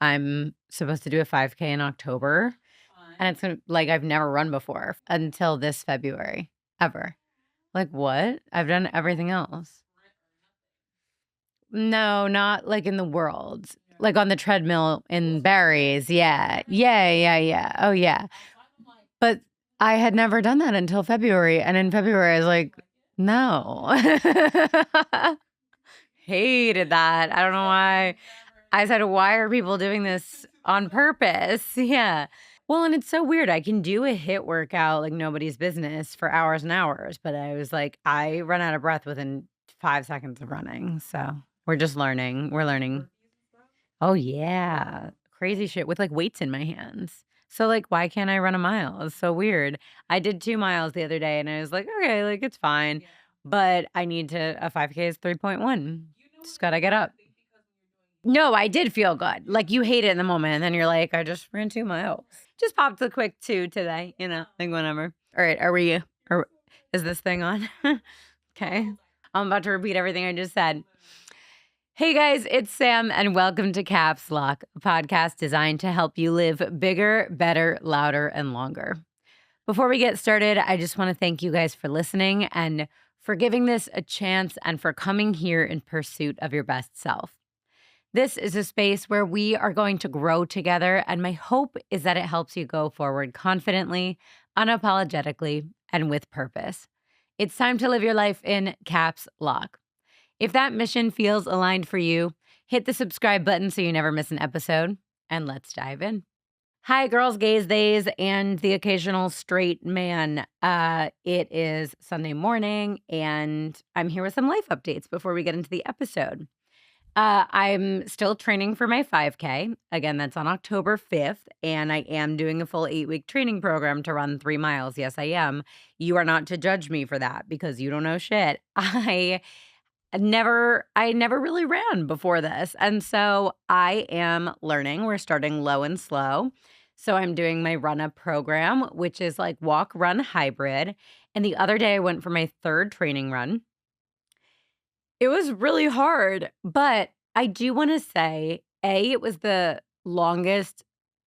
I'm supposed to do a 5K in October, and it's gonna like I've never run before until this February, ever. Like, what? I've done everything else. No, not like in the world. Like on the treadmill in Barry's. Yeah. Yeah, yeah, yeah. Oh, yeah. But I had never done that until February. And in February, I was like, no. Hated that. I don't know why. I said, why are people doing this on purpose? Yeah. Well, and it's so weird. I can do a HIIT workout like nobody's business for hours and hours, but I was like, I run out of breath within 5 seconds of running. So we're just learning. We're learning. Oh, yeah. Crazy shit with like weights in my hands. So, like, why can't I run a mile? It's so weird. I did 2 miles the other day and I was like, okay, like it's fine. But I need to, a 5K is 3.1. Just gotta get up. No, I did feel good. Like, you hate it in the moment, and then you're like, "I just ran 2 miles." Just popped a quick 2 today, like, whatever. Alright, or is this thing on? Okay. I'm about to repeat everything I just said. Hey, guys, it's Sam, and welcome to Caps Lock, a podcast designed to help you live bigger, better, louder, and longer. Before we get started, I just wanna thank you guys for listening and for giving this a chance and for coming here in pursuit of your best self. This is a space where we are going to grow together, and my hope is that it helps you go forward confidently, unapologetically, and with purpose. It's time to live your life in caps lock. If that mission feels aligned for you, hit the subscribe button so you never miss an episode, and let's dive in. Hi, girls, gays, theys, and the occasional straight man. It is Sunday morning, and I'm here with some life updates before we get into the episode. I'm still training for my 5K. Again, that's on October 5th, and I am doing a full 8-week training program to run 3 miles. Yes, I am. You are not to judge me for that because you don't know shit. I never really ran before this, and so I am learning. We're starting low and slow. So I'm doing my run up program, which is like walk run hybrid. And the other day I went for my third training run. It was really hard, but I do wanna say, A, it was the longest,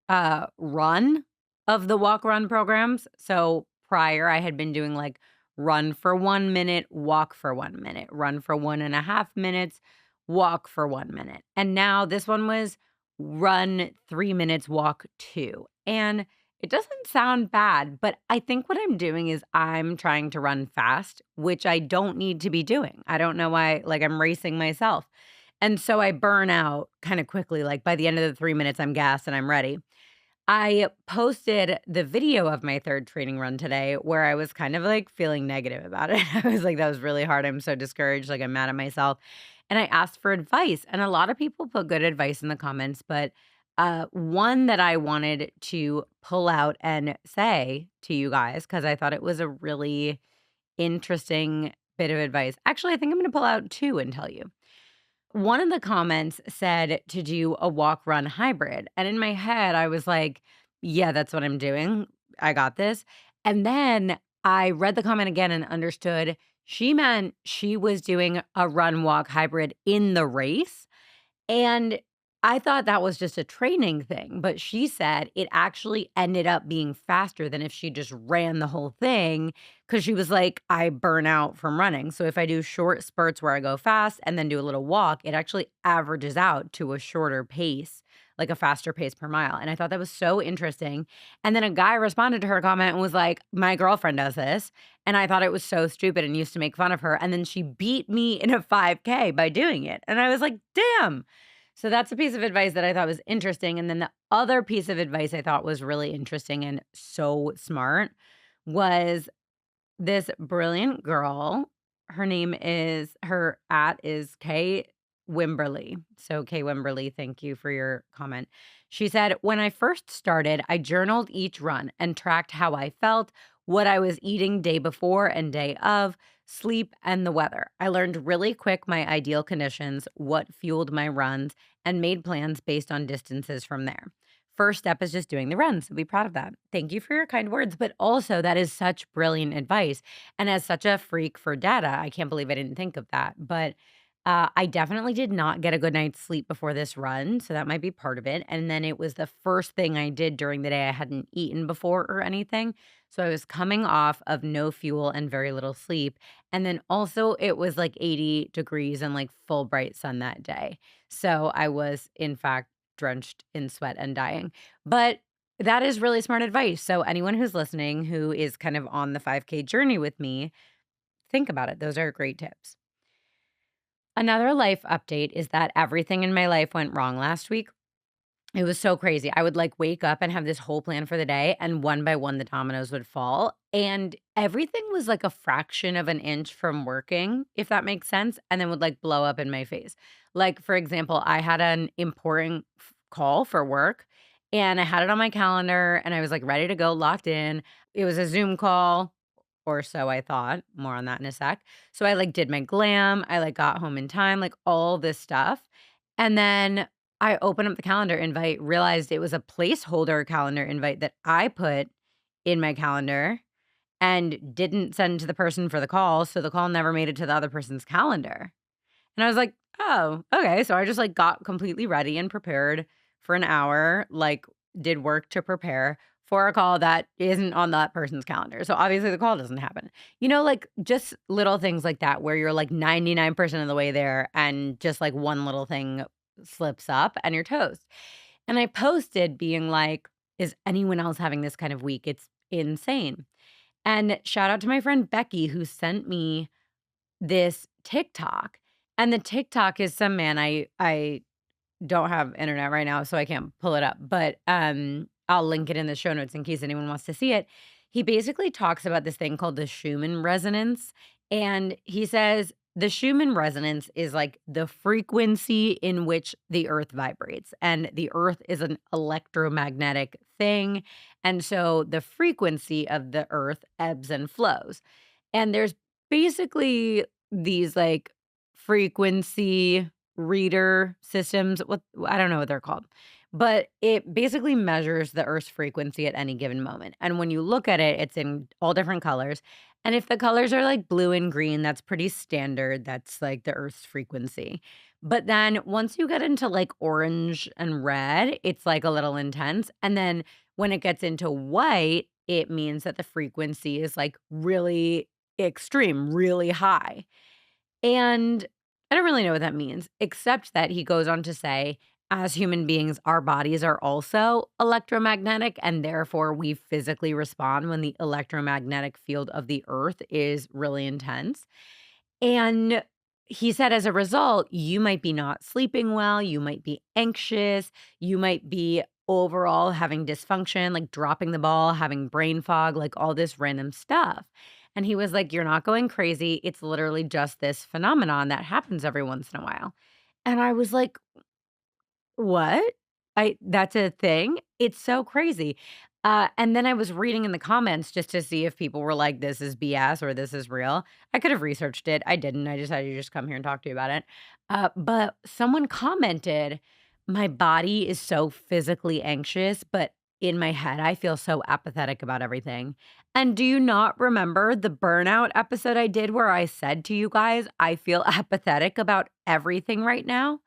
run of the walk run programs. So, prior, I had been doing, like, run for 1 minute, walk for 1 minute, run for 1.5 minutes, walk for 1 minute, and now this one was run 3 minutes, walk 2, and it doesn't sound bad, but I think what I'm doing is I'm trying to run fast, which I don't need to be doing. I don't know why, like, I'm racing myself. And so I burn out kind of quickly. Like, by the end of the 3 minutes, I'm gassed and I'm ready. I posted the video of my third training run today where I was kind of like feeling negative about it. I was like, that was really hard. I'm so discouraged. Like, I'm mad at myself. And I asked for advice. And a lot of people put good advice in the comments, but one that I wanted to pull out and say to you guys, because I thought it was a really interesting bit of advice. Actually, I think I'm going to pull out two and tell you. One of the comments said to do a walk run hybrid. And in my head, I was like, yeah, that's what I'm doing. I got this. And then I read the comment again and understood she meant she was doing a run walk hybrid in the race. And I thought that was just a training thing, but she said it actually ended up being faster than if she just ran the whole thing because she was like, I burn out from running. So if I do short spurts where I go fast and then do a little walk, it actually averages out to a shorter pace, like a faster pace per mile. And I thought that was so interesting. And then a guy responded to her comment and was like, my girlfriend does this. And I thought it was so stupid and used to make fun of her. And then she beat me in a 5K by doing it. And I was like, damn. So that's a piece of advice that I thought was interesting. And then the other piece of advice I thought was really interesting and so smart was this brilliant girl. Her at is K Wimberly. So K Wimberly, thank you for your comment. She said, when I first started, I journaled each run and tracked how I felt, what I was eating day before and day of, sleep, and the weather. I learned really quick my ideal conditions, what fueled my runs, and made plans based on distances from there. First step is just doing the run. So be proud of that. Thank you for your kind words. But also, that is such brilliant advice. And as such a freak for data, I can't believe I didn't think of that. But I definitely did not get a good night's sleep before this run, so that might be part of it, and then it was the first thing I did during the day. I hadn't eaten before or anything, so I was coming off of no fuel and very little sleep, and then also it was, like, 80 degrees and, like, full bright sun that day. So I was, in fact, drenched in sweat and dying. But that is really smart advice, so anyone who's listening who is kind of on the 5K journey with me, think about it. Those are great tips. Another life update is that everything in my life went wrong last week. It was so crazy. I would, like, wake up and have this whole plan for the day, and one by one, the dominoes would fall, and everything was, like, a fraction of an inch from working, if that makes sense, and then would, like, blow up in my face. Like, for example, I had an important call for work, and I had it on my calendar, and I was, like, ready to go, locked in. It was a Zoom call, or so I thought. More on that in a sec. So I, like, did my glam, I, like, got home in time, like, all this stuff, and then I opened up the calendar invite, realized it was a placeholder calendar invite that I put in my calendar and didn't send to the person for the call, so the call never made it to the other person's calendar. And I was like, "Oh, okay." So I just, like, got completely ready and prepared for an hour, like, did work to prepare for a call that isn't on that person's calendar. So obviously the call doesn't happen. Like, just little things like that where you're, like, 99% of the way there and just, like, one little thing slips up and you're toast. And I posted being like, "Is anyone else having this kind of week? It's insane." And shout out to my friend Becky who sent me this TikTok, and the TikTok is some man. I don't have internet right now, so I can't pull it up, but, I'll link it in the show notes in case anyone wants to see it. He basically talks about this thing called the Schumann resonance, and he says the Schumann resonance is, like, the frequency in which the Earth vibrates, and the Earth is an electromagnetic thing, and so the frequency of the Earth ebbs and flows. And there's basically these, like, frequency reader systems, what I don't know what they're called, but it basically measures the Earth's frequency at any given moment, and when you look at it, it's in all different colors, and if the colors are, like, blue and green, that's pretty standard, that's, like, the Earth's frequency, but then once you get into, like, orange and red, it's, like, a little intense, and then when it gets into white, it means that the frequency is, like, really extreme, really high. And I don't really know what that means, except that he goes on to say, as human beings, our bodies are also electromagnetic, and therefore we physically respond when the electromagnetic field of the earth is really intense. And he said, as a result, you might be not sleeping well, you might be anxious, you might be overall having dysfunction, like dropping the ball, having brain fog, like all this random stuff. And he was like, "You're not going crazy. It's literally just this phenomenon that happens every once in a while." And I was like, what? I That's a thing? It's so crazy. And then I was reading in the comments just to see if people were like, "This is BS," or "This is real." I could have researched it. I didn't. I decided to just come here and talk to you about it. But someone commented, "My body is so physically anxious, but in my head, I feel so apathetic about everything." And do you not remember the burnout episode I did where I said to you guys, "I feel apathetic about everything right now"?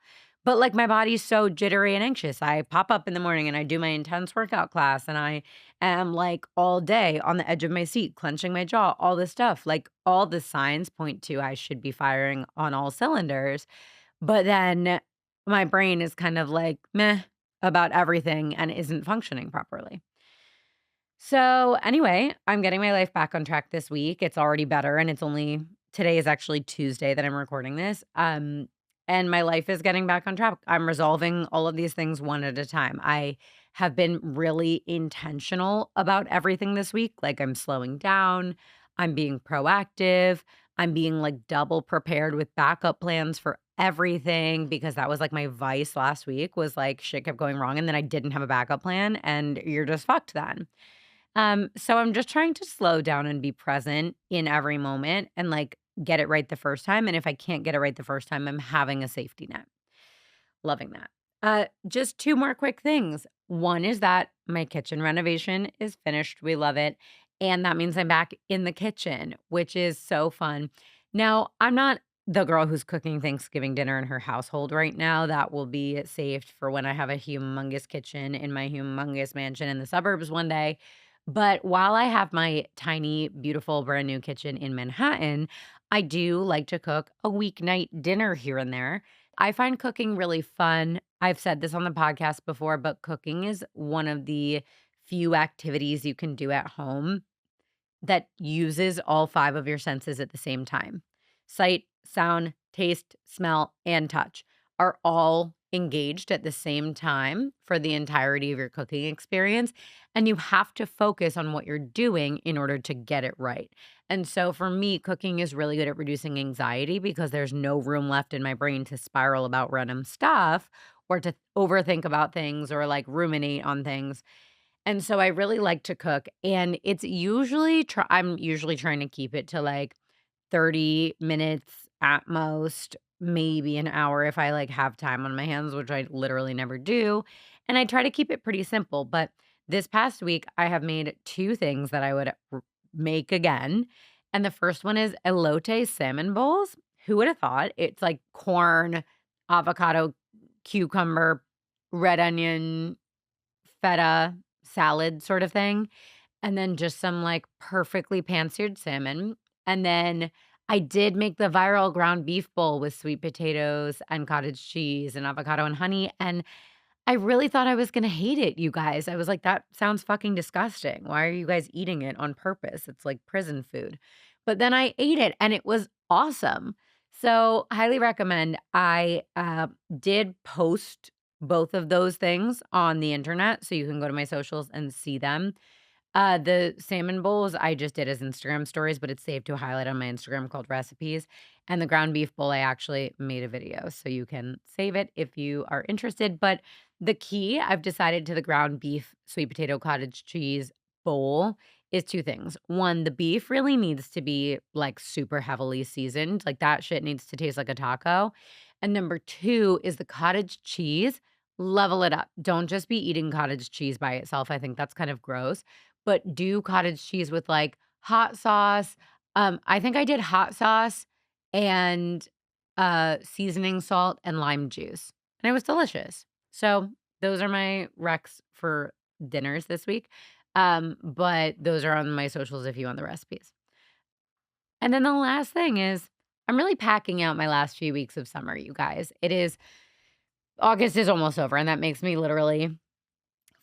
But, like, my body's so jittery and anxious. I pop up in the morning and I do my intense workout class, and I am, like, all day on the edge of my seat, clenching my jaw, all this stuff. Like, all the signs point to I should be firing on all cylinders, but then my brain is kind of like, "Meh," about everything and isn't functioning properly. So, anyway, I'm getting my life back on track this week. It's already better, and today is actually Tuesday that I'm recording this. And my life is getting back on track. I'm resolving all of these things one at a time. I have been really intentional about everything this week. Like, I'm slowing down, I'm being proactive, I'm being, like, double prepared with backup plans for everything because that was, like, my vice last week was, like, shit kept going wrong and then I didn't have a backup plan, and you're just fucked then. So I'm just trying to slow down and be present in every moment and, like, get it right the first time, and if I can't get it right the first time, I'm having a safety net. Loving that. Just 2 more quick things. One is that my kitchen renovation is finished, we love it, and that means I'm back in the kitchen, which is so fun. Now, I'm not the girl who's cooking Thanksgiving dinner in her household right now. That will be saved for when I have a humongous kitchen in my humongous mansion in the suburbs one day. But while I have my tiny, beautiful, brand new kitchen in Manhattan, I do like to cook a weeknight dinner here and there. I find cooking really fun. I've said this on the podcast before, but cooking is one of the few activities you can do at home that uses all 5 of your senses at the same time. Sight, sound, taste, smell, and touch are all engaged at the same time for the entirety of your cooking experience, and you have to focus on what you're doing in order to get it right. And so for me, cooking is really good at reducing anxiety because there's no room left in my brain to spiral about random stuff or to overthink about things or, like, ruminate on things. And so I really like to cook, and it's usually I'm usually trying to keep it to, like, 30 minutes at most, maybe an hour if I, like, have time on my hands, which I literally never do, and I try to keep it pretty simple. But this past week, I have made 2 things that I would make again, and the first one is elote salmon bowls. Who would have thought? It's like corn, avocado, cucumber, red onion, feta salad sort of thing, and then just some, like, perfectly pan-seared salmon, and then I did make the viral ground beef bowl with sweet potatoes and cottage cheese and avocado and honey, and I really thought I was gonna hate it, you guys. I was like, "That sounds fucking disgusting. Why are you guys eating it on purpose? It's like prison food." But then I ate it, and it was awesome. So, highly recommend. I did post both of those things on the internet, so you can go to my socials and see them. The salmon bowls I just did as Instagram stories, but it's saved to a highlight on my Instagram called recipes. And the ground beef bowl, I actually made a video, so you can save it if you are interested. But the key I've decided to the ground beef, sweet potato, cottage cheese bowl is 2 things. 1, the beef really needs to be, like, super heavily seasoned. Like, that shit needs to taste like a taco. And number 2 is the cottage cheese, level it up. Don't just be eating cottage cheese by itself. I think that's kind of gross, but do cottage cheese with, like, hot sauce. I think I did hot sauce and, seasoning salt and lime juice, and it was delicious. So, those are my recs for dinners this week, but those are on my socials if you want the recipes. And then the last thing is I'm really packing out my last few weeks of summer, you guys. It is August is almost over, and that makes me literally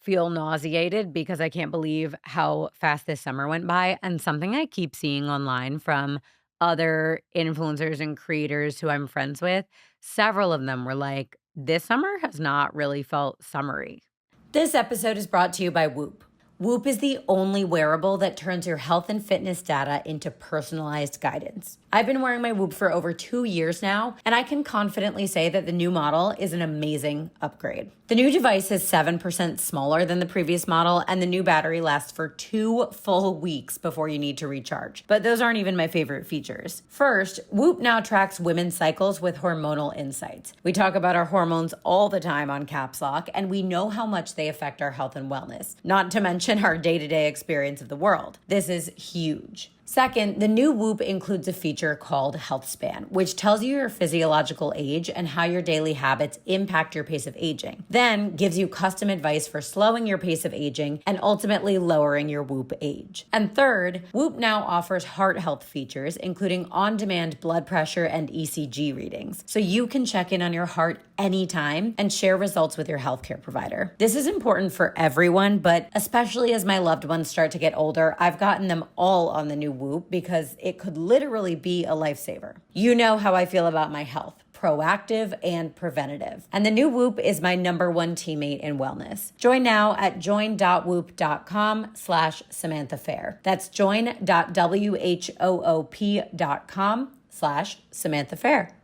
feel nauseated because I can't believe how fast this summer went by. And something I keep seeing online from other influencers and creators who I'm friends with, several of them were like, this summer has not really felt summery. This episode is brought to you by Whoop. Whoop is the only wearable that turns your health and fitness data into personalized guidance. I've been wearing my Whoop for over 2 years now, and I can confidently say that the new model is an amazing upgrade. The new device is 7% smaller than the previous model, and the new battery lasts for 2 full weeks before you need to recharge. But those aren't even my favorite features. First, Whoop now tracks women's cycles with hormonal insights. We talk about our hormones all the time on Caps Lock, and we know how much they affect our health and wellness, not to mention our day-to-day experience of the world. This is huge. Second, the new Whoop includes a feature called Health Span, which tells you your physiological age and how your daily habits impact your pace of aging. Then gives you custom advice for slowing your pace of aging and ultimately lowering your Whoop age. And third, Whoop now offers heart health features, including on-demand blood pressure and ECG readings, so you can check in on your heart anytime and share results with your healthcare provider. This is important for everyone, but especially as my loved ones start to get older, I've gotten them all on the new Whoop because it could literally be a lifesaver. You know how I feel about my health, proactive and preventative. And the new Whoop is my #1 teammate in wellness. Join now at join.whoop.com/Samantha Fair. That's join.whoop.com/Samantha Fair.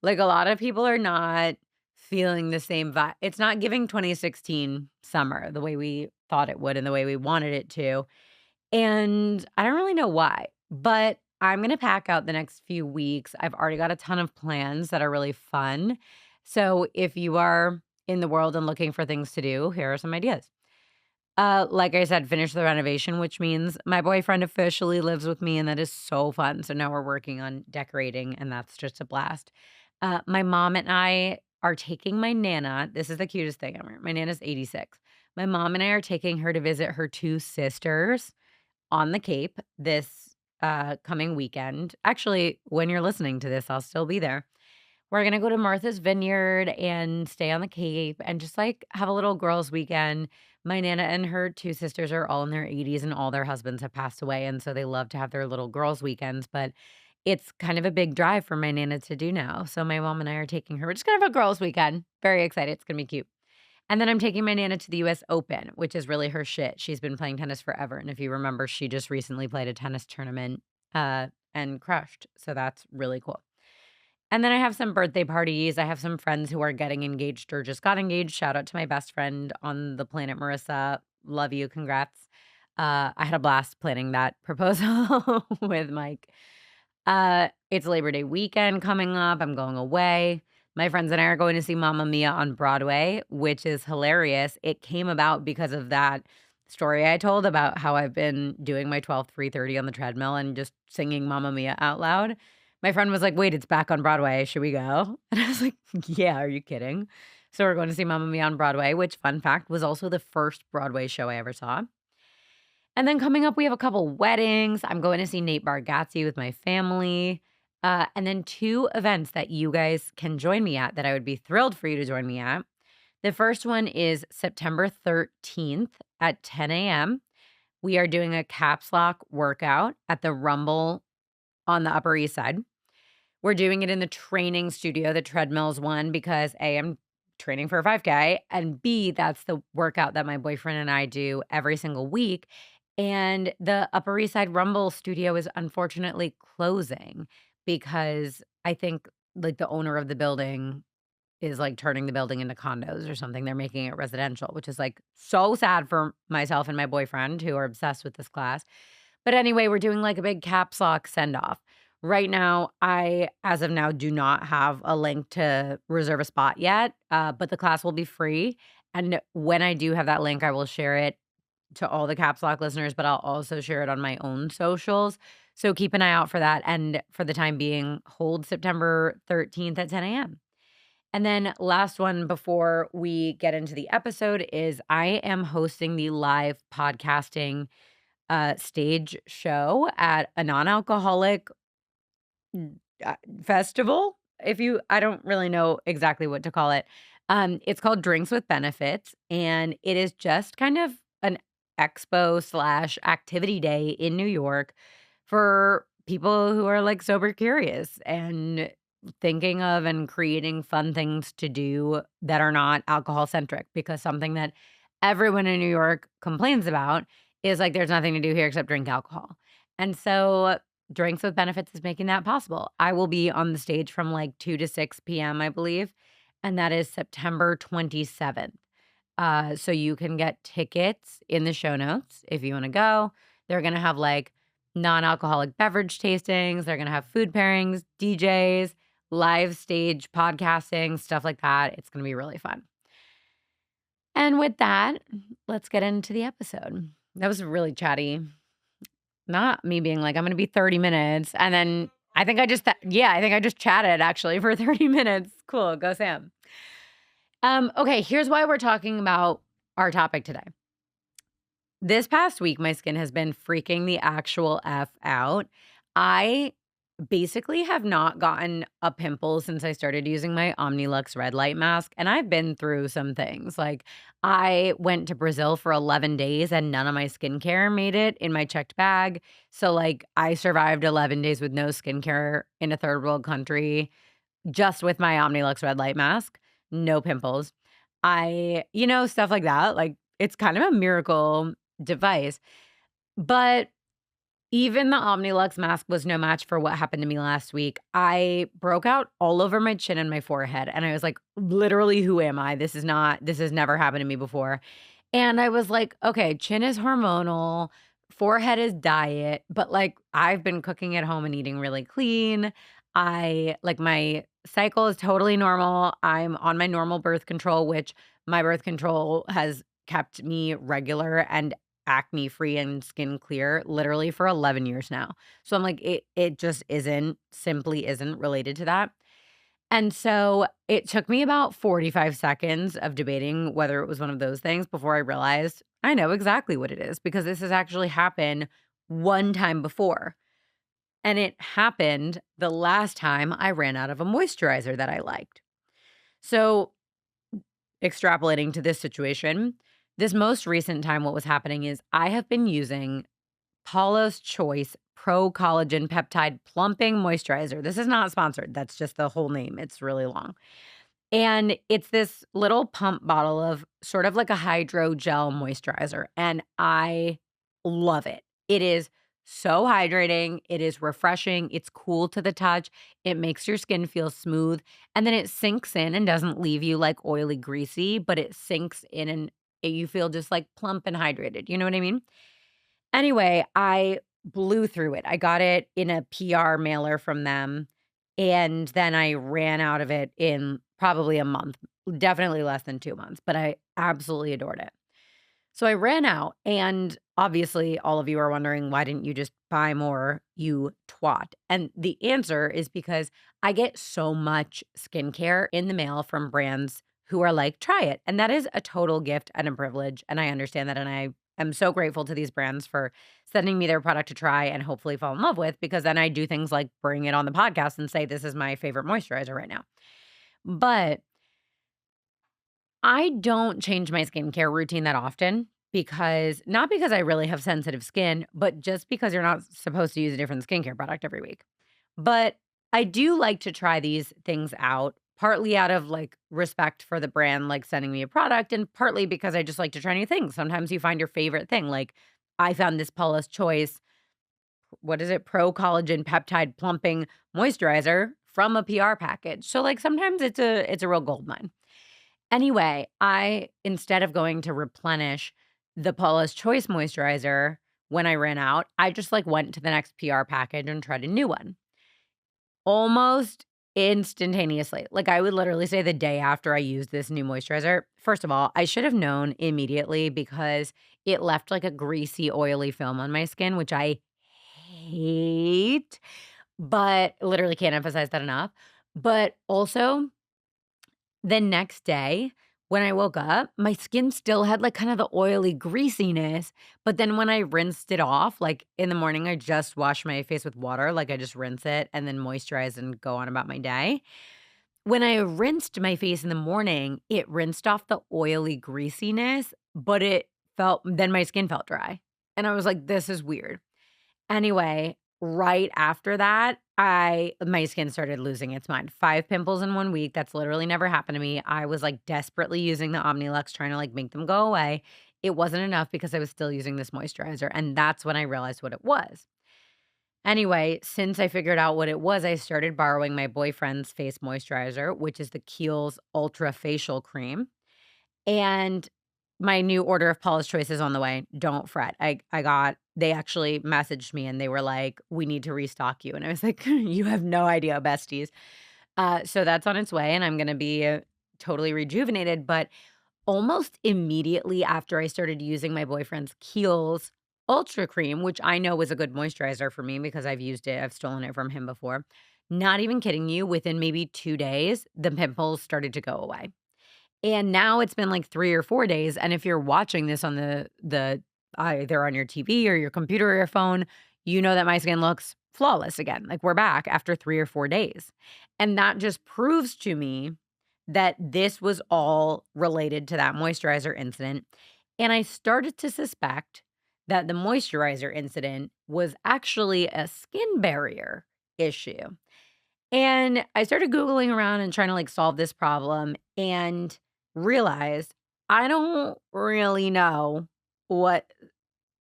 Like, a lot of people are not feeling the same vibe. It's not giving 2016 summer the way we thought it would and the way we wanted it to. And I don't really know why, but I'm going to pack out the next few weeks. I've already got a ton of plans that are really fun. So if you are in the world and looking for things to do, here are some ideas. Like I said, finish the renovation, which means my boyfriend officially lives with me, and that is so fun. So now we're working on decorating, and that's just a blast. My mom and I are taking my Nana. This is the cutest thing ever. My Nana's 86. My mom and I are taking her to visit her two sisters on the Cape this coming weekend. Actually, when you're listening to this, I'll still be there. We're gonna go to Martha's Vineyard and stay on the Cape and just, like, have a little girls' weekend. My Nana and her 2 sisters are all in their 80s, and all their husbands have passed away, and so they love to have their little girls' weekends, but it's kind of a big drive for my Nana to do now, so my mom and I are taking her. We're just gonna have a girls' weekend. Very excited, it's gonna be cute. And then I'm taking my Nana to the US Open, which is really her shit. She's been playing tennis forever, and if you remember, she just recently played a tennis tournament, and crushed, so that's really cool. And then I have some birthday parties. I have some friends who are getting engaged or just got engaged. Shout out to my best friend on the planet, Marissa. Love you. Congrats. I had a blast planning that proposal with Mike. It's Labor Day weekend coming up. I'm going away. My friends and I are going to see Mamma Mia on Broadway, which is hilarious. It came about because of that story I told about how I've been doing my 12 3:30 on the treadmill and just singing Mamma Mia out loud. My friend was like, "Wait, it's back on Broadway. Should we go?" And I was like, "Yeah, are you kidding?" So we're going to see Mamma Mia on Broadway, which, fun fact, was also the first Broadway show I ever saw. And then coming up, we have a couple weddings. I'm going to see Nate Bargatze with my family. And then two events that you guys can join me at that I would be thrilled for you to join me at. The first one is September 13th at 10 a.m. We are doing a caps lock workout at the Rumble on the Upper East Side. We're doing it in the training studio, the treadmills one, because A, I'm training for a 5K, and B, that's the workout that my boyfriend and I do every single week. And the Upper East Side Rumble studio is unfortunately closing because I think like the owner of the building is like turning the building into condos or something. They're making it residential, which is like so sad for myself and my boyfriend who are obsessed with this class. But anyway, we're doing like a big caps lock send off. Right now, I, as of now, do not have a link to reserve a spot yet, but the class will be free. And when I do have that link, I will share it to all the caps lock listeners, but I'll also share it on my own socials. So keep an eye out for that. And for the time being, hold September 13th at 10 a.m. And then last one before we get into the episode is I am hosting the live podcasting stage show at a non-alcoholic festival. If you I don't really know exactly what to call it. It's called Drinks with Benefits, and it is just kind of an expo slash activity day in New York for people who are like sober curious and thinking of and creating fun things to do that are not alcohol centric. Because something that everyone in New York complains about is like there's nothing to do here except drink alcohol. And so Drinks with Benefits is making that possible. I will be on the stage from like 2 to 6 p.m., I believe, and that is September 27th. So you can get tickets in the show notes if you want to go. They're going to have like non-alcoholic beverage tastings. They're going to have food pairings, DJs, live stage podcasting, stuff like that. It's going to be really fun. And with that, let's get into the episode. That was really chatty. Not me being like, I'm gonna be 30 minutes, and then I think I just yeah, I think I just chatted actually for 30 minutes. Cool, go Sam. Okay, here's why we're talking about our topic today. This past week, my skin has been freaking the actual F out. I basically have not gotten a pimple since I started using my Omnilux red light mask, and I've been through some things. Like, I went to Brazil for 11 days and none of my skincare made it in my checked bag. So, like, I survived 11 days with no skincare in a third world country just with my Omnilux red light mask, no pimples. Stuff like that. Like, it's kind of a miracle device. But even the Omnilux mask was no match for what happened to me last week. I broke out all over my chin and my forehead, and I was like, literally, who am I? This has never happened to me before. And I was like, okay, chin is hormonal, forehead is diet, but like I've been cooking at home and eating really clean. My cycle is totally normal. I'm on my normal birth control, which my birth control has kept me regular and acne free and skin clear literally for 11 years now. So I'm like, it just isn't related to that. And so it took me about 45 seconds of debating whether it was one of those things before I realized I know exactly what it is because this has actually happened one time before. And it happened the last time I ran out of a moisturizer that I liked. So, extrapolating to this situation, this most recent time, what was happening is I have been using Paula's Choice Pro Collagen Peptide Plumping Moisturizer. This is not sponsored. That's just the whole name. It's really long. And it's this little pump bottle of sort of like a hydro gel moisturizer, and I love it. It is so hydrating, it is refreshing, it's cool to the touch, it makes your skin feel smooth, and then it sinks in and doesn't leave you, like, oily, greasy, but it sinks in and you feel just, like, plump and hydrated, you know what I mean? Anyway, I blew through it. I got it in a PR mailer from them, and then I ran out of it in probably a month, definitely less than 2 months, but I absolutely adored it. So I ran out, and obviously, all of you are wondering, "Why didn't you just buy more, you twat?" And the answer is because I get so much skincare in the mail from brands who are like, "Try it." And that is a total gift and a privilege, and I understand that, and I am so grateful to these brands for sending me their product to try and hopefully fall in love with, because then I do things like bring it on the podcast and say, "This is my favorite moisturizer right now." But I don't change my skincare routine that often because not because I really have sensitive skin, but just because you're not supposed to use a different skincare product every week. But I do like to try these things out, partly out of like respect for the brand, like sending me a product, and partly because I just like to try new things. Sometimes you find your favorite thing. Like I found this Paula's Choice, what is it? Pro Collagen Peptide Plumping Moisturizer from a PR package. So like sometimes it's a real gold mine. Anyway, I instead of going to replenish the Paula's Choice moisturizer when I ran out, I just, like, went to the next PR package and tried a new one. Almost instantaneously, like, I would literally say the day after I used this new moisturizer, first of all, I should have known immediately because it left, like, a greasy, oily film on my skin, which I hate, but literally can't emphasize that enough. But also the next day, when I woke up, my skin still had, like, kind of the oily greasiness, but then when I rinsed it off, like, in the morning, I just wash my face with water, like, I just rinse it and then moisturize and go on about my day. When I rinsed my face in the morning, it rinsed off the oily greasiness, but it felt then my skin felt dry, and I was like, "This is weird." Anyway, right after that, I my skin started losing its mind. 5 pimples in 1 week, that's literally never happened to me. I was, like, desperately using the Omnilux trying to, like, make them go away. It wasn't enough because I was still using this moisturizer, and that's when I realized what it was. Anyway, since I figured out what it was, I started borrowing my boyfriend's face moisturizer, which is the Kiehl's Ultra Facial Cream. And my new order of Paula's Choice is on the way. Don't fret. I got they actually messaged me and they were like, "We need to restock you." And I was like, "You have no idea, besties." So that's on its way and I'm gonna be totally rejuvenated. But almost immediately after I started using my boyfriend's Kiehl's Ultra Cream, which I know was a good moisturizer for me because I've used it, I've stolen it from him before. Not even kidding you, within maybe 2 days, the pimples started to go away. And now it's been like 3 or 4 days, and if you're watching this on the either on your TV or your computer or your phone, you know that my skin looks flawless again, like, we're back after 3 or 4 days. And that just proves to me that this was all related to that moisturizer incident, and I started to suspect that the moisturizer incident was actually a skin barrier issue. And I started Googling around and trying to, like, solve this problem and realized I don't really know what,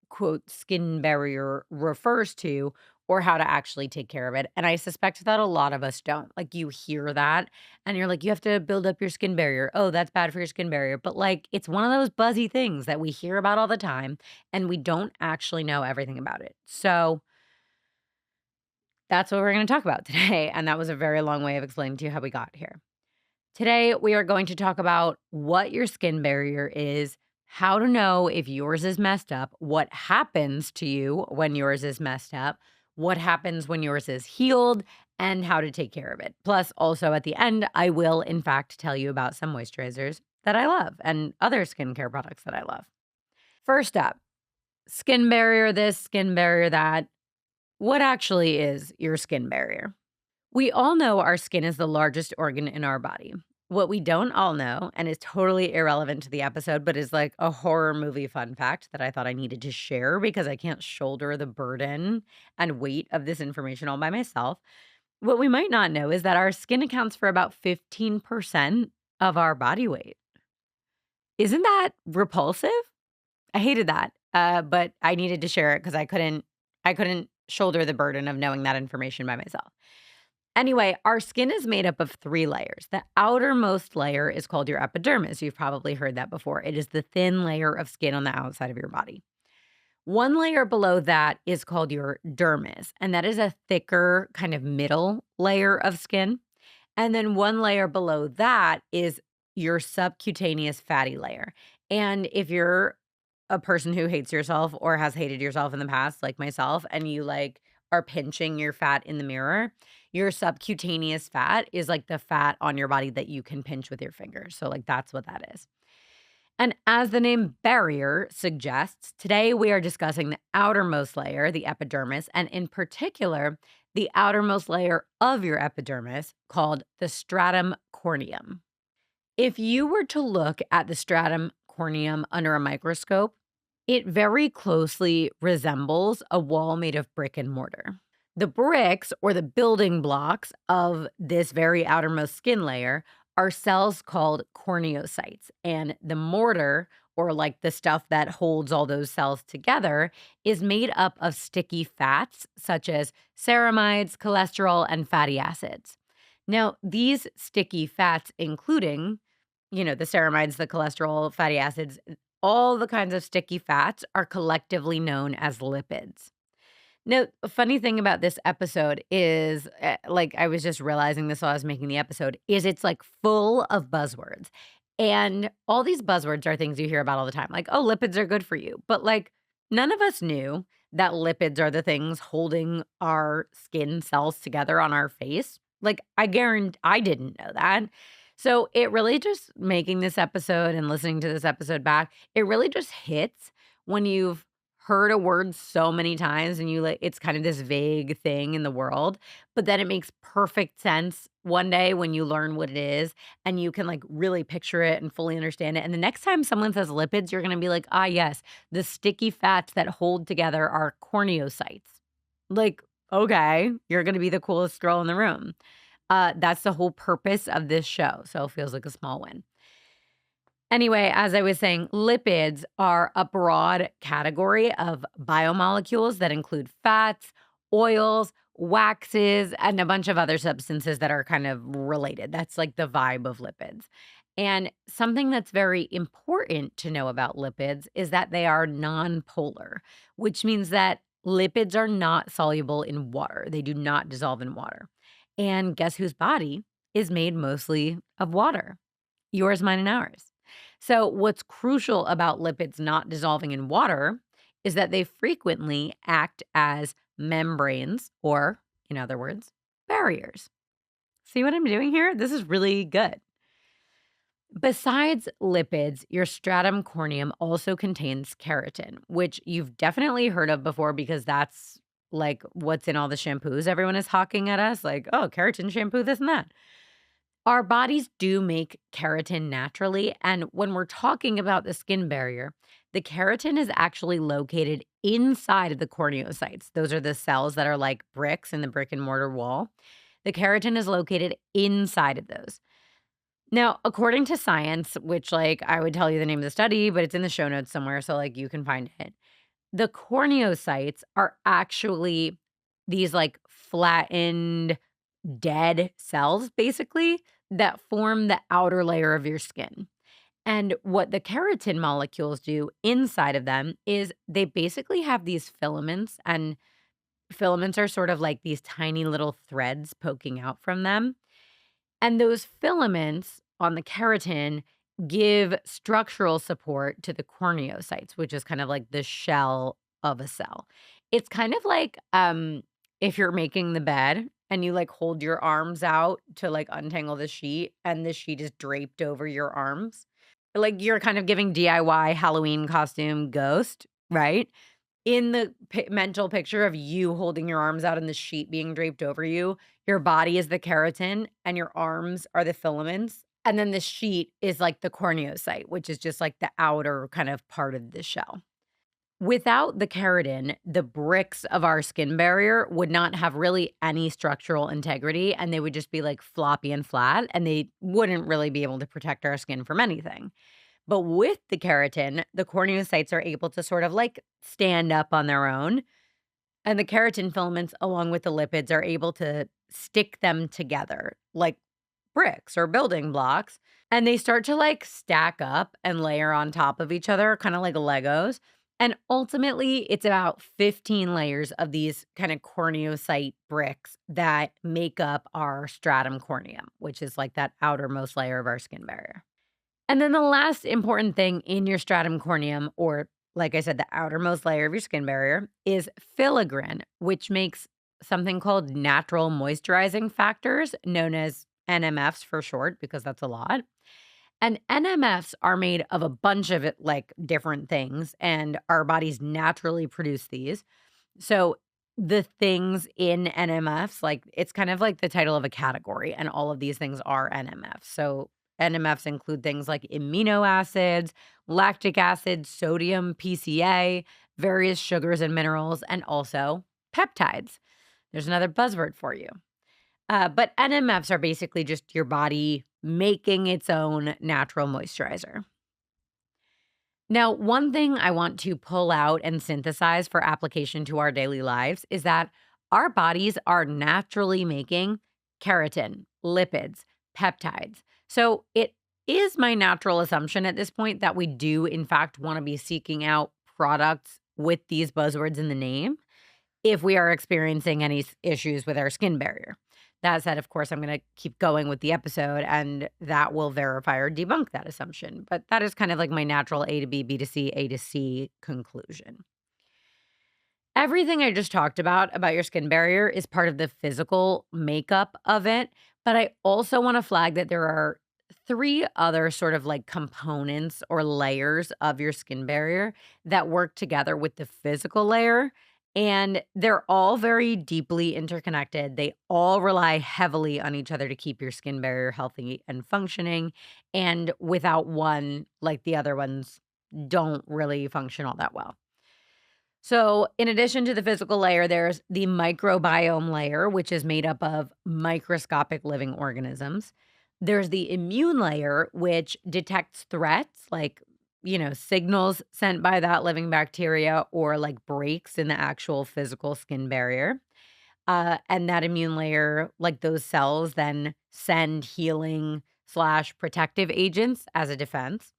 quote, "skin barrier" refers to or how to actually take care of it, and I suspect that a lot of us don't. Like, you hear that, and you're like, "You have to build up your skin barrier. Oh, that's bad for your skin barrier," but, like, it's one of those buzzy things that we hear about all the time, and we don't actually know everything about it. So that's what we're gonna talk about today, and that was a very long way of explaining to you how we got here. Today, we are going to talk about what your skin barrier is, how to know if yours is messed up, what happens to you when yours is messed up, what happens when yours is healed, and how to take care of it. Plus, also at the end, I will, in fact, tell you about some moisturizers that I love and other skincare products that I love. First up, skin barrier this, skin barrier that. What actually is your skin barrier? We all know our skin is the largest organ in our body. What we don't all know, and is totally irrelevant to the episode, but is like a horror movie fun fact that I thought I needed to share because I can't shoulder the burden and weight of this information all by myself. What we might not know is that our skin accounts for about 15% of our body weight. Isn't that repulsive? I hated that, but I needed to share it because I couldn't shoulder the burden of knowing that information by myself. Anyway, our skin is made up of 3 layers. The outermost layer is called your epidermis. You've probably heard that before. It is the thin layer of skin on the outside of your body. One layer below that is called your dermis, and that is a thicker kind of middle layer of skin. And then one layer below that is your subcutaneous fatty layer. And if you're a person who hates yourself or has hated yourself in the past, like myself, and you like are pinching your fat in the mirror, your subcutaneous fat is like the fat on your body that you can pinch with your fingers. So, like, that's what that is. And as the name barrier suggests, today we are discussing the outermost layer, the epidermis, and in particular, the outermost layer of your epidermis called the stratum corneum. If you were to look at the stratum corneum under a microscope, it very closely resembles a wall made of brick and mortar. The bricks or the building blocks of this very outermost skin layer are cells called corneocytes. And the mortar, or like the stuff that holds all those cells together, is made up of sticky fats such as ceramides, cholesterol, and fatty acids. Now, these sticky fats, including, the ceramides, the cholesterol, fatty acids, all the kinds of sticky fats are collectively known as lipids. Now, a funny thing about this episode is, like, I was just realizing this while I was making the episode, is it's like full of buzzwords. And all these buzzwords are things you hear about all the time, like, oh, lipids are good for you. But like, none of us knew that lipids are the things holding our skin cells together on our face. Like, I guarantee I didn't know that. So it really just making this episode and listening to this episode back, it really just hits when you've heard a word so many times and you like it's kind of this vague thing in the world, but then it makes perfect sense one day when you learn what it is and you can like really picture it and fully understand it. And the next time someone says lipids, you're going to be like, "Ah, yes, the sticky fats that hold together are corneocytes." Like, okay, you're going to be the coolest girl in the room. That's the whole purpose of this show. So it feels like a small win. Anyway, as I was saying, lipids are a broad category of biomolecules that include fats, oils, waxes, and a bunch of other substances that are kind of related. That's like the vibe of lipids. And something that's very important to know about lipids is that they are nonpolar, which means that lipids are not soluble in water. They do not dissolve in water. And guess whose body is made mostly of water? Yours, mine, and ours. So, what's crucial about lipids not dissolving in water is that they frequently act as membranes, or, in other words, barriers. See what I'm doing here? This is really good. Besides lipids, your stratum corneum also contains keratin, which you've definitely heard of before because that's like what's in all the shampoos everyone is hawking at us. Like, oh, keratin shampoo, this and that. Our bodies do make keratin naturally. And when we're talking about the skin barrier, the keratin is actually located inside of the corneocytes. Those are the cells that are like bricks in the brick and mortar wall. The keratin is located inside of those. Now, according to science, which like I would tell you the name of the study, but it's in the show notes somewhere. So like you can find it. The corneocytes are actually these like flattened dead cells, basically, that form the outer layer of your skin. And what the keratin molecules do inside of them is they basically have these filaments, and filaments are sort of like these tiny little threads poking out from them. And those filaments on the keratin give structural support to the corneocytes, which is kind of like the shell of a cell. It's kind of like if you're making the bed and you like hold your arms out to like untangle the sheet and the sheet is draped over your arms. Like you're kind of giving DIY Halloween costume ghost, right? In the mental picture of you holding your arms out and the sheet being draped over you, your body is the keratin and your arms are the filaments. And then the sheet is like the corneocyte, which is just like the outer kind of part of the shell. Without the keratin, the bricks of our skin barrier would not have really any structural integrity and they would just be like floppy and flat and they wouldn't really be able to protect our skin from anything. But with the keratin, the corneocytes are able to sort of like stand up on their own. And the keratin filaments, along with the lipids, are able to stick them together like bricks or building blocks. And they start to like stack up and layer on top of each other, kind of like Legos. And ultimately, it's about 15 layers of these kind of corneocyte bricks that make up our stratum corneum, which is like that outermost layer of our skin barrier. And then the last important thing in your stratum corneum, or like I said, the outermost layer of your skin barrier, is filaggrin, which makes something called natural moisturizing factors, known as NMFs for short, because that's a lot. And NMFs are made of a bunch of it, like different things, and our bodies naturally produce these. So the things in NMFs, like it's kind of like the title of a category, and all of these things are NMFs. So NMFs include things like amino acids, lactic acid, sodium, PCA, various sugars and minerals, and also peptides. There's another buzzword for you. But NMFs are basically just your body making its own natural moisturizer. Now, one thing I want to pull out and synthesize for application to our daily lives is that our bodies are naturally making keratin, lipids, peptides. So it is my natural assumption at this point that we do, in fact, want to be seeking out products with these buzzwords in the name if we are experiencing any issues with our skin barrier. That said, of course, I'm going to keep going with the episode and that will verify or debunk that assumption. But that is kind of like my natural A to B, B to C, A to C conclusion. Everything I just talked about your skin barrier is part of the physical makeup of it. But I also want to flag that there are three other sort of like components or layers of your skin barrier that work together with the physical layer. And they're all very deeply interconnected. They all rely heavily on each other to keep your skin barrier healthy and functioning. And without one, like the other ones, don't really function all that well. So, in addition to the physical layer, there's the microbiome layer, which is made up of microscopic living organisms. There's the immune layer, which detects threats like, signals sent by that living bacteria or like breaks in the actual physical skin barrier. And that immune layer, like those cells, then send healing slash protective agents as a defense.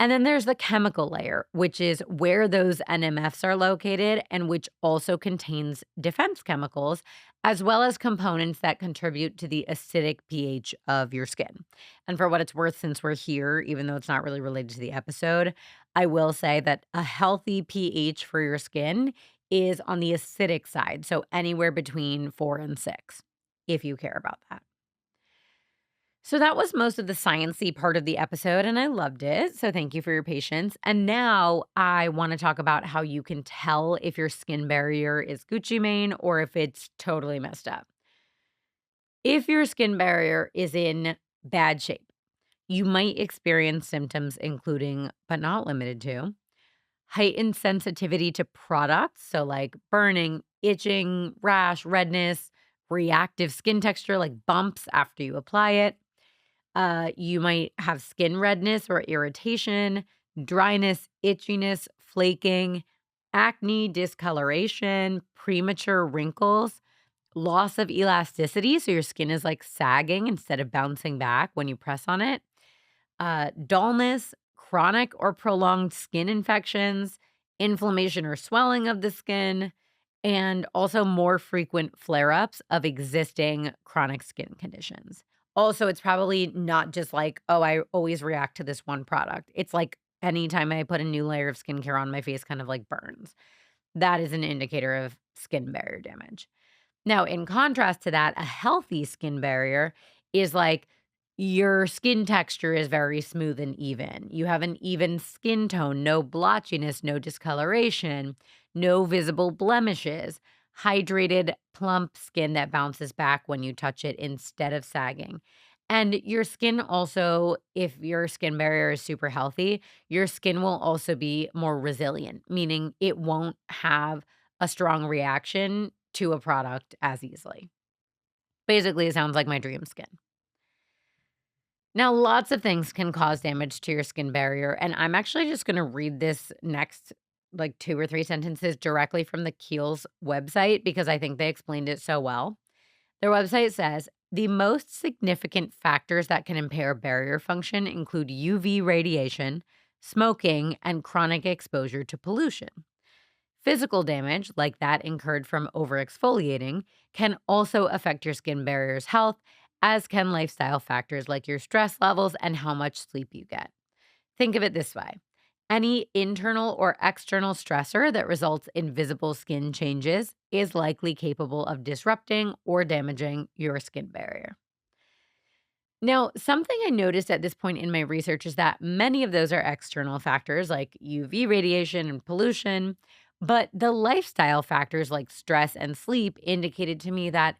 And then there's the chemical layer, which is where those NMFs are located and which also contains defense chemicals, as well as components that contribute to the acidic pH of your skin. And for what it's worth, since we're here, even though it's not really related to the episode, I will say that a healthy pH for your skin is on the acidic side. So anywhere between 4 and 6, if you care about that. So that was most of the sciencey part of the episode, and I loved it. So thank you for your patience. And now I want to talk about how you can tell if your skin barrier is Gucci Mane or if it's totally messed up. If your skin barrier is in bad shape, you might experience symptoms including, but not limited to, heightened sensitivity to products. So, like burning, itching, rash, redness, reactive skin texture, like bumps after you apply it. You might have skin redness or irritation, dryness, itchiness, flaking, acne, discoloration, premature wrinkles, loss of elasticity. So your skin is like sagging instead of bouncing back when you press on it, dullness, chronic or prolonged skin infections, inflammation or swelling of the skin, and also more frequent flare ups of existing chronic skin conditions. Also, it's probably not just like, "Oh, I always react to this one product." It's like anytime I put a new layer of skincare on, my face kind of, like, burns. That is an indicator of skin barrier damage. Now, in contrast to that, a healthy skin barrier is like your skin texture is very smooth and even. You have an even skin tone, no blotchiness, no discoloration, no visible blemishes, hydrated, plump skin that bounces back when you touch it instead of sagging. And your skin also, if your skin barrier is super healthy, your skin will also be more resilient, meaning it won't have a strong reaction to a product as easily. Basically, it sounds like my dream skin. Now, lots of things can cause damage to your skin barrier, and I'm actually just going to read this next like 2 or 3 sentences directly from the Kiehl's website because I think they explained it so well. Their website says, "The most significant factors that can impair barrier function include UV radiation, smoking, and chronic exposure to pollution. Physical damage, like that incurred from overexfoliating, can also affect your skin barrier's health, as can lifestyle factors like your stress levels and how much sleep you get. Think of it this way: any internal or external stressor that results in visible skin changes is likely capable of disrupting or damaging your skin barrier." Now, something I noticed at this point in my research is that many of those are external factors like UV radiation and pollution, but the lifestyle factors like stress and sleep indicated to me that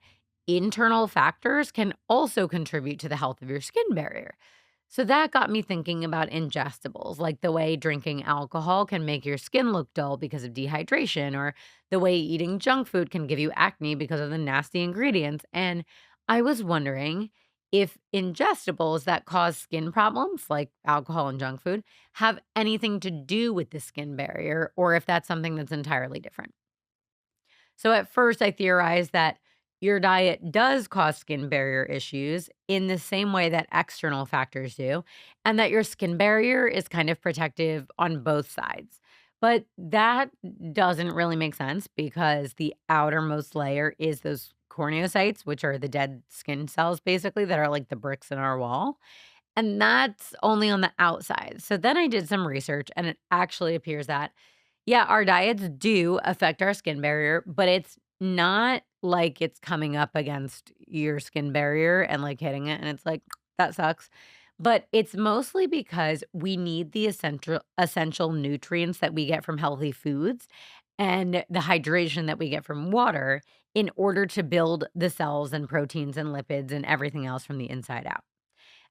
internal factors can also contribute to the health of your skin barrier. So that got me thinking about ingestibles, like the way drinking alcohol can make your skin look dull because of dehydration, or the way eating junk food can give you acne because of the nasty ingredients. And I was wondering if ingestibles that cause skin problems, like alcohol and junk food, have anything to do with the skin barrier, or if that's something that's entirely different. So at first, I theorized that your diet does cause skin barrier issues in the same way that external factors do, and that your skin barrier is kind of protective on both sides. But that doesn't really make sense because the outermost layer is those corneocytes, which are the dead skin cells, basically, that are like the bricks in our wall. And that's only on the outside. So then I did some research, and it actually appears that yeah, our diets do affect our skin barrier, but it's not like it's coming up against your skin barrier and, like, hitting it, and it's like, "That sucks." But it's mostly because we need the essential nutrients that we get from healthy foods and the hydration that we get from water in order to build the cells and proteins and lipids and everything else from the inside out.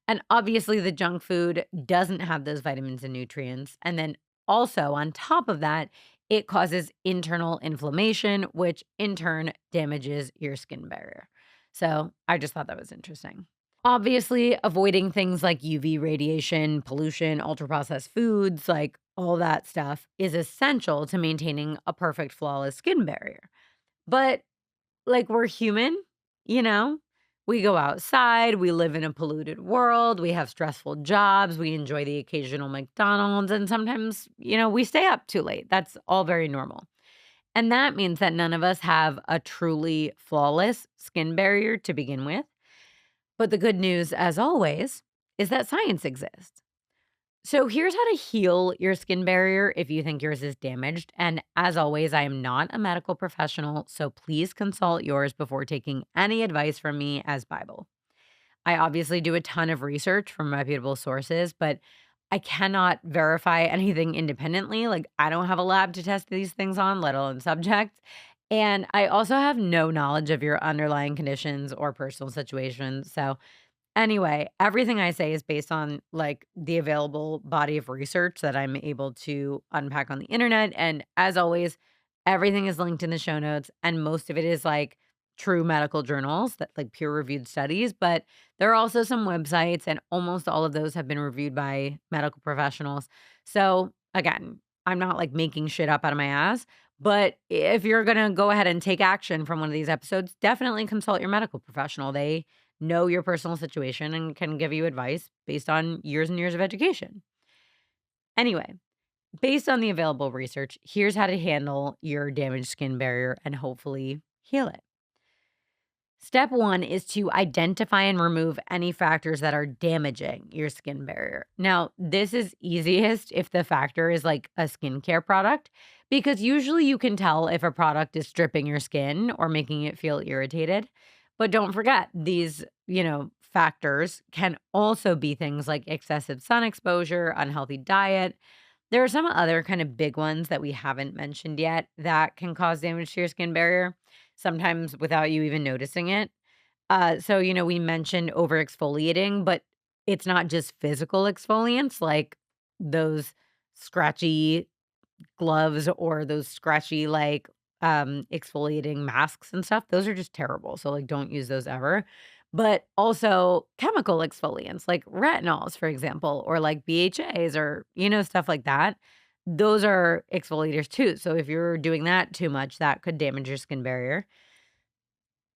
And obviously, the junk food doesn't have those vitamins and nutrients. And then also, on top of that, it causes internal inflammation, which in turn damages your skin barrier. So I just thought that was interesting. Obviously, avoiding things like UV radiation, pollution, ultra processed foods, like all that stuff is essential to maintaining a perfect, flawless skin barrier. But like, we're human, you know? We go outside, we live in a polluted world, we have stressful jobs, we enjoy the occasional McDonald's, and sometimes, we stay up too late. That's all very normal. And that means that none of us have a truly flawless skin barrier to begin with. But the good news, as always, is that science exists. So here's how to heal your skin barrier if you think yours is damaged. And as always, I am not a medical professional, so please consult yours before taking any advice from me as Bible. I obviously do a ton of research from reputable sources, but I cannot verify anything independently. Like, I don't have a lab to test these things on, let alone subjects. And I also have no knowledge of your underlying conditions or personal situations. So anyway, everything I say is based on, like, the available body of research that I'm able to unpack on the internet, and as always, everything is linked in the show notes, and most of it is, like, true medical journals that like, peer-reviewed studies, but there are also some websites, and almost all of those have been reviewed by medical professionals. So, again, I'm not, like, making shit up out of my ass, but if you're gonna go ahead and take action from one of these episodes, definitely consult your medical professional. They know your personal situation and can give you advice based on years and years of education. Anyway, based on the available research, here's how to handle your damaged skin barrier and hopefully heal it. Step one is to identify and remove any factors that are damaging your skin barrier. Now, this is easiest if the factor is like a skincare product, because usually you can tell if a product is stripping your skin or making it feel irritated. But don't forget, these, factors can also be things like excessive sun exposure, unhealthy diet. There are some other kind of big ones that we haven't mentioned yet that can cause damage to your skin barrier, sometimes without you even noticing it. So, we mentioned over exfoliating, but it's not just physical exfoliants like those scratchy gloves or those scratchy, like, exfoliating masks and stuff. Those are just terrible. So, like, don't use those ever. But also chemical exfoliants like retinols, for example, or like BHAs or, stuff like that. Those are exfoliators too. So, if you're doing that too much, that could damage your skin barrier.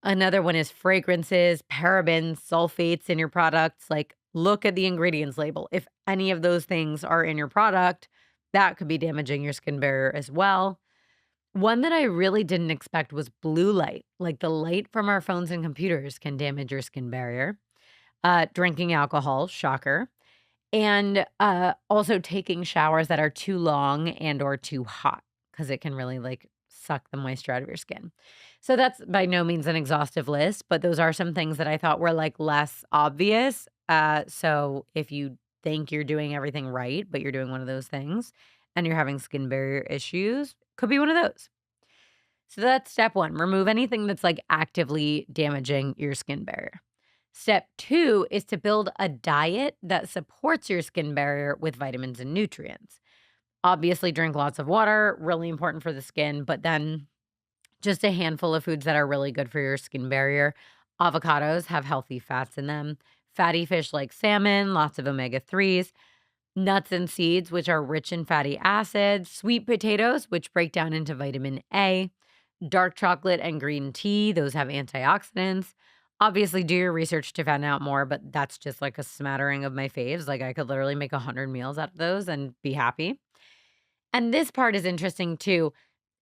Another one is fragrances, parabens, sulfates in your products. Like, look at the ingredients label. If any of those things are in your product, that could be damaging your skin barrier as well. One that I really didn't expect was blue light. Like, the light from our phones and computers can damage your skin barrier. Drinking alcohol, shocker. And also taking showers that are too long and or too hot, because it can really like suck the moisture out of your skin. So that's by no means an exhaustive list, but those are some things that I thought were like less obvious. So if you think you're doing everything right, but you're doing one of those things and you're having skin barrier issues, could be one of those. So that's step one, remove anything that's like actively damaging your skin barrier. Step two is to build a diet that supports your skin barrier with vitamins and nutrients. Obviously, drink lots of water, really important for the skin, but then just a handful of foods that are really good for your skin barrier. Avocados have healthy fats in them, fatty fish like salmon, lots of omega 3s, nuts and seeds, which are rich in fatty acids, sweet potatoes, which break down into vitamin A, dark chocolate and green tea, those have antioxidants. Obviously, do your research to find out more, but that's just like a smattering of my faves. Like, I could literally make 100 meals out of those and be happy. And this part is interesting too.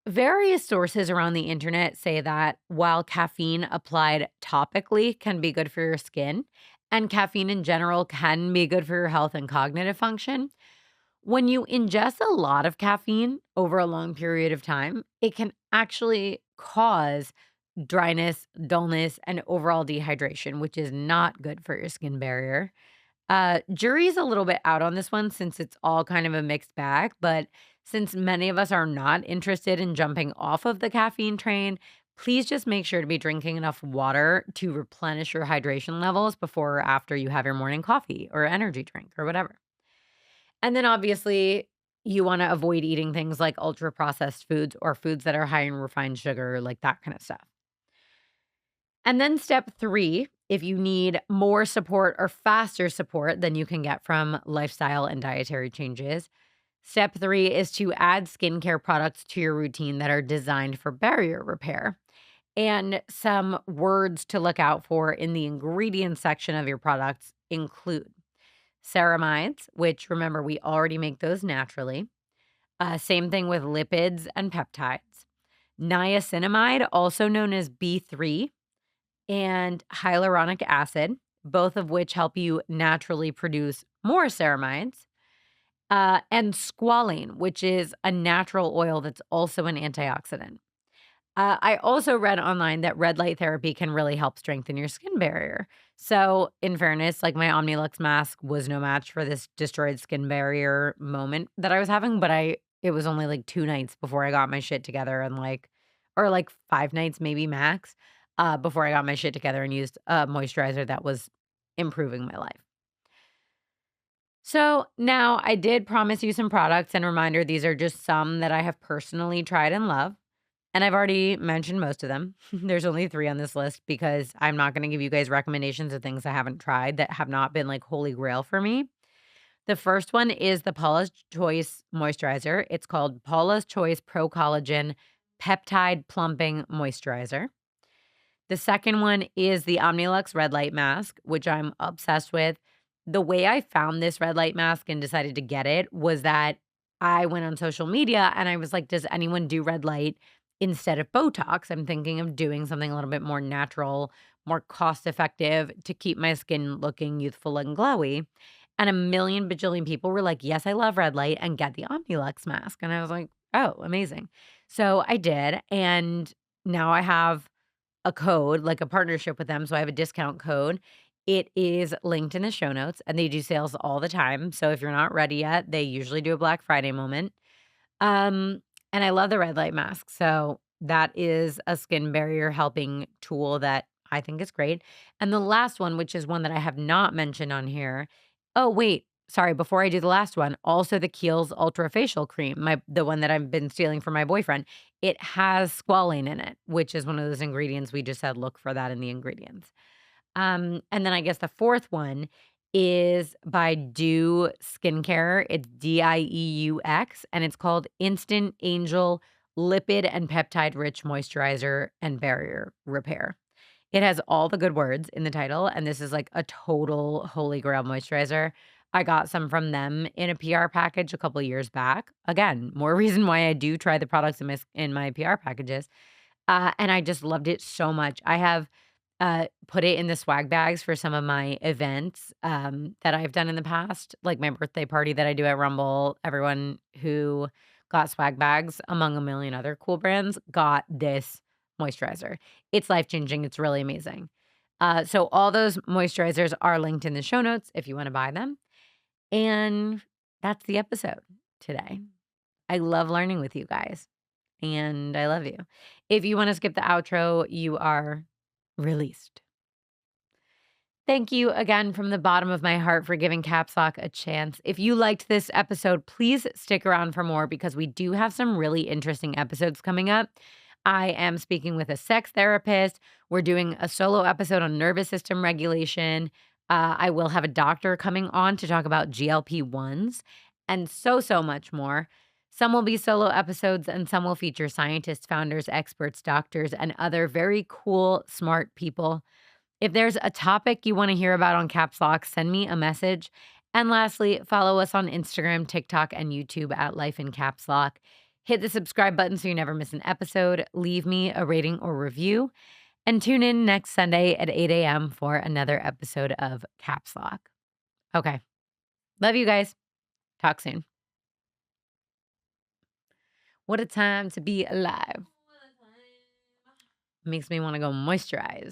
Various sources around the internet say that while caffeine applied topically can be good for your skin, and caffeine in general can be good for your health and cognitive function, when you ingest a lot of caffeine over a long period of time, it can actually cause dryness, dullness, and overall dehydration, which is not good for your skin barrier. Jury's a little bit out on this one since it's all kind of a mixed bag, but since many of us are not interested in jumping off of the caffeine train, please just make sure to be drinking enough water to replenish your hydration levels before or after you have your morning coffee or energy drink or whatever. And then obviously, you wanna avoid eating things like ultra processed foods or foods that are high in refined sugar, like that kind of stuff. And then step 3, if you need more support or faster support than you can get from lifestyle and dietary changes, step 3 is to add skincare products to your routine that are designed for barrier repair. And some words to look out for in the ingredients section of your products include ceramides, which remember, we already make those naturally. Same thing with lipids and peptides. Niacinamide, also known as B3, and hyaluronic acid, both of which help you naturally produce more ceramides. And squalane, which is a natural oil that's also an antioxidant. I also read online that red light therapy can really help strengthen your skin barrier. So, in fairness, like my Omnilux mask was no match for this destroyed skin barrier moment that I was having, but it was only like 2 nights before I got my shit together and like or like 5 nights maybe max, before I got my shit together and used a moisturizer that was improving my life. So, now I did promise you some products, and reminder, these are just some that I have personally tried and love. And I've already mentioned most of them. There's only 3 on this list because I'm not gonna give you guys recommendations of things I haven't tried that have not been, like, holy grail for me. The first one is the Paula's Choice moisturizer. It's called Paula's Choice Pro Collagen Peptide Plumping Moisturizer. The second one is the Omnilux Red Light Mask, which I'm obsessed with. The way I found this red light mask and decided to get it was that I went on social media and I was like, does anyone do red light instead of Botox? I'm thinking of doing something a little bit more natural, more cost effective to keep my skin looking youthful and glowy. And a million bajillion people were like, yes, I love red light and get the Omnilux mask. And I was like, oh, amazing. So I did. And now I have a code, like a partnership with them. So I have a discount code. It is linked in the show notes and they do sales all the time. So if you're not ready yet, they usually do a Black Friday moment. Um, and I love the red light mask. So that is a skin barrier helping tool that I think is great. And the last one, which is one that I have not mentioned on here. Oh, wait. Sorry, before I do the last one, also the Kiehl's Ultra Facial Cream, the one that I've been stealing from my boyfriend. It has squalane in it, which is one of those ingredients we just said look for that in the ingredients. And then I guess the fourth one is by Do Skincare. It's Dieux, and it's called Instant Angel Lipid and Peptide Rich Moisturizer and Barrier Repair. It has all the good words in the title, and this is like a total holy grail moisturizer. I got some from them in a PR package a couple of years back. Again, more reason why I do try the products in my PR packages. And I just loved it so much. I have put it in the swag bags for some of my events that I've done in the past, like my birthday party that I do at Rumble. Everyone who got swag bags, among a million other cool brands, got this moisturizer. It's life changing. It's really amazing. So all those moisturizers are linked in the show notes if you want to buy them. And that's the episode today. I love learning with you guys, and I love you. If you want to skip the outro, you are released. Thank you again from the bottom of my heart for giving Caps Lock a chance. If you liked this episode, please stick around for more because we do have some really interesting episodes coming up. I am speaking with a sex therapist. We're doing a solo episode on nervous system regulation. I will have a doctor coming on to talk about GLP-1s and so much more. Some will be solo episodes and some will feature scientists, founders, experts, doctors, and other very cool, smart people. If there's a topic you want to hear about on Caps Lock, send me a message. And lastly, follow us on Instagram, TikTok, and YouTube at Life in Caps Lock. Hit the subscribe button so you never miss an episode. Leave me a rating or review. And tune in next Sunday at 8 a.m. for another episode of Caps Lock. Okay. Love you guys. Talk soon. What a time to be alive. Makes me want to go moisturize.